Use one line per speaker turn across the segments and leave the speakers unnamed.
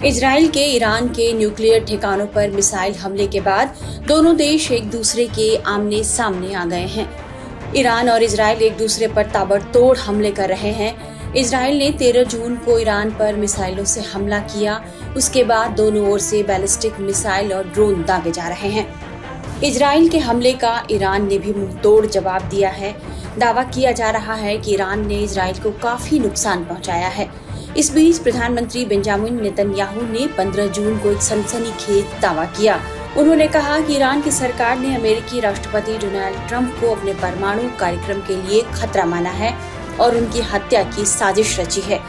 Israel के Iran के nuclear ठिकानों पर मिसाइल हमले के बाद दोनों देश एक दूसरे के आमने सामने आ गए हैं। ईरान और इजराइल एक दूसरे पर ताबड़तोड़ हमले कर रहे हैं। इजराइल ने 13 जून को ईरान पर मिसाइलों से हमला किया। उसके बाद दोनों ओर से बैलिस्टिक मिसाइल और ड्रोन दागे जा रहे हैं। इजराइल के हमले का ईरान ने भी मुंहतोड़ जवाब दिया है। दावा किया जा रहा है कि ईरान ने इजराइल को काफी नुकसान पहुंचाया है। इस बीच प्रधानमंत्री बेंजामिन नेतन्याहू ने 15 जून को एक सनसनीखेज दावा किया। उन्होंने कहा कि ईरान की सरकार ने अमेरिकी राष्ट्रपति डोनाल्ड ट्रंप को अपने परमाणु कार्यक्रम के लिए खतरा माना है और उनकी हत्या की साजिश रची है।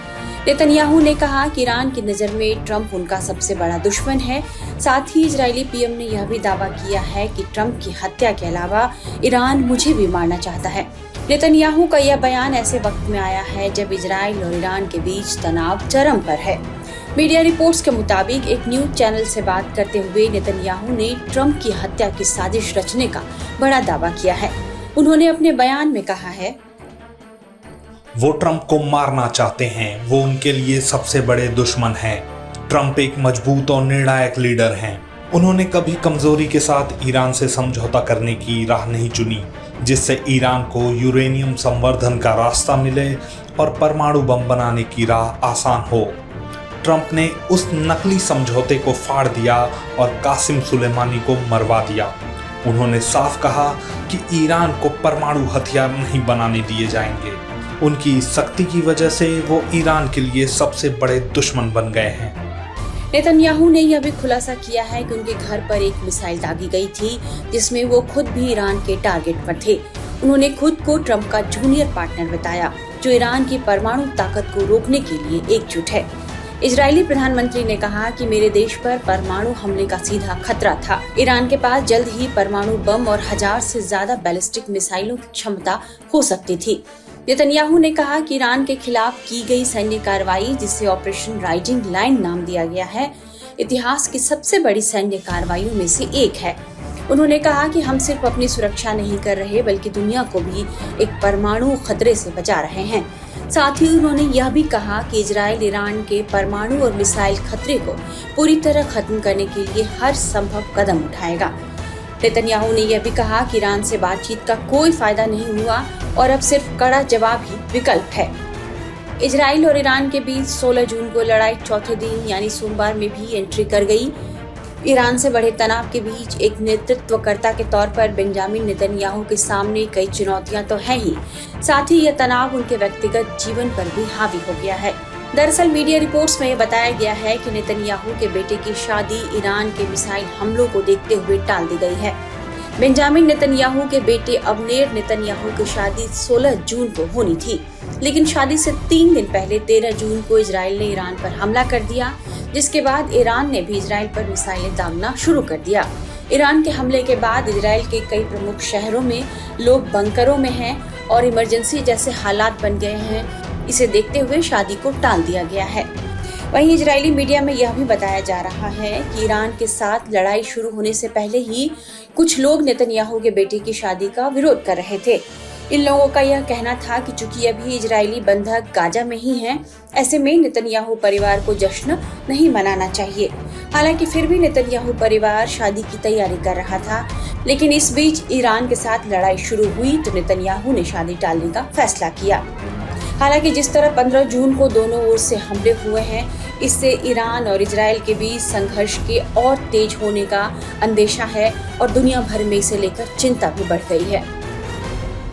नेतन्याहू ने कहा कि ईरान की नजर में ट्रंप उनका सबसे बड़ा दुश्मन है। साथ ही इजरायली पीएम ने यह भी दावा किया है कि ट्रंप की हत्या के अलावा ईरान मुझे भी मारना चाहता है। नेतन्याहू का यह बयान ऐसे वक्त में आया है जब इजराइल और ईरान के बीच तनाव चरम पर है। मीडिया रिपोर्ट्स के मुताबिक एक न्यूज चैनल से बात करते हुए नेतन्याहू ने ट्रंप की हत्या की साजिश रचने का बड़ा दावा किया है। उन्होंने अपने बयान में कहा है,
वो ट्रंप को मारना चाहते हैं। वो उनके लिए सबसे बड़े दुश्मन हैं। ट्रंप एक मजबूत और निर्णायक लीडर हैं। उन्होंने कभी कमजोरी के साथ ईरान से समझौता करने की राह नहीं चुनी, जिससे ईरान को यूरेनियम संवर्धन का रास्ता मिले और परमाणु बम बनाने की राह आसान हो। ट्रंप ने उस नकली समझौते को फाड़ दिया और कासिम सुलेमानी को मरवा दिया। उन्होंने साफ कहा कि ईरान को परमाणु हथियार नहीं बनाने दिए जाएंगे। उनकी शक्ति की वजह से वो ईरान के लिए सबसे बड़े दुश्मन बन गए हैं।
नेतन्याहू ने यह भी खुलासा किया है कि उनके घर पर एक मिसाइल दागी गई थी, जिसमें वो खुद भी ईरान के टारगेट पर थे। उन्होंने खुद को ट्रंप का जूनियर पार्टनर बताया, जो ईरान की परमाणु ताकत को रोकने के लिए एकजुट है। इजरायली प्रधानमंत्री ने कहा कि मेरे देश पर परमाणु हमले का सीधा खतरा था। ईरान के पास जल्द ही परमाणु बम और 1000 से ज्यादा बैलिस्टिक मिसाइलों की क्षमता हो सकती थी। नेतन्याहू ने कहा कि ईरान के खिलाफ की गई सैन्य कार्रवाई, जिसे ऑपरेशन राइजिंग लाइन नाम दिया गया है, इतिहास की सबसे बड़ी सैन्य कार्रवाइयों में से एक है। उन्होंने कहा कि हम सिर्फ अपनी सुरक्षा नहीं कर रहे, बल्कि दुनिया को भी एक परमाणु खतरे से बचा रहे हैं। साथ ही उन्होंने यह भी कहा कि इजराइल ईरान के परमाणु और मिसाइल खतरे को पूरी तरह खत्म करने के लिए हर संभव कदम उठाएगा। नेतन्याहू ने यह भी कहा कि ईरान से बातचीत का कोई फायदा नहीं हुआ और अब सिर्फ कड़ा जवाब ही विकल्प है। इजराइल और ईरान के बीच 16 जून को लड़ाई चौथे दिन यानी सोमवार में भी एंट्री कर गई। ईरान से बढ़े तनाव के बीच एक नेतृत्वकर्ता के तौर पर बेंजामिन नेतन्याहू के सामने कई चुनौतियां तो हैं ही, साथ ही यह तनाव उनके व्यक्तिगत जीवन पर भी हावी हो गया है। दरअसल मीडिया रिपोर्ट्स में यह बताया गया है कि नेतन्याहू के बेटे की शादी ईरान के मिसाइल हमलों को देखते हुए टाल दी गई है। बेंजामिन नेतन्याहू के बेटे अवनेर नेतन्याहू की शादी 16 जून को होनी थी, लेकिन शादी से 3 दिन पहले 13 जून को इजराइल ने ईरान पर हमला कर दिया, जिसके बाद ईरान ने भी इजराइल पर मिसाइलें दागना शुरू कर दिया। ईरान के हमले के बाद इजराइल के कई प्रमुख शहरों में लोग बंकरों में हैं और इमरजेंसी जैसे हालात बन गए हैं। इसे देखते हुए शादी को टाल दिया गया है। वहीं इजरायली मीडिया में यह भी बताया जा रहा है कि ईरान के साथ लड़ाई शुरू होने से पहले ही कुछ लोग नेतन्याहू के बेटे की शादी का विरोध कर रहे थे। इन लोगों का यह कहना था कि चूंकि अभी इजरायली बंधक गाजा में ही हैं, ऐसे में नेतन्याहू परिवार को जश्न नहीं मनाना चाहिए। हालांकि फिर भी नेतन्याहू परिवार शादी की तैयारी कर रहा था, लेकिन इस बीच ईरान के साथ लड़ाई शुरू हुई तो नेतन्याहू ने शादी टालने का फैसला किया। हालांकि जिस तरह 15 जून को दोनों ओर से हमले हुए हैं, इससे ईरान और इजराइल के बीच संघर्ष के और तेज होने का अंदेशा है और दुनिया भर में इसे लेकर चिंता भी बढ़ गई है।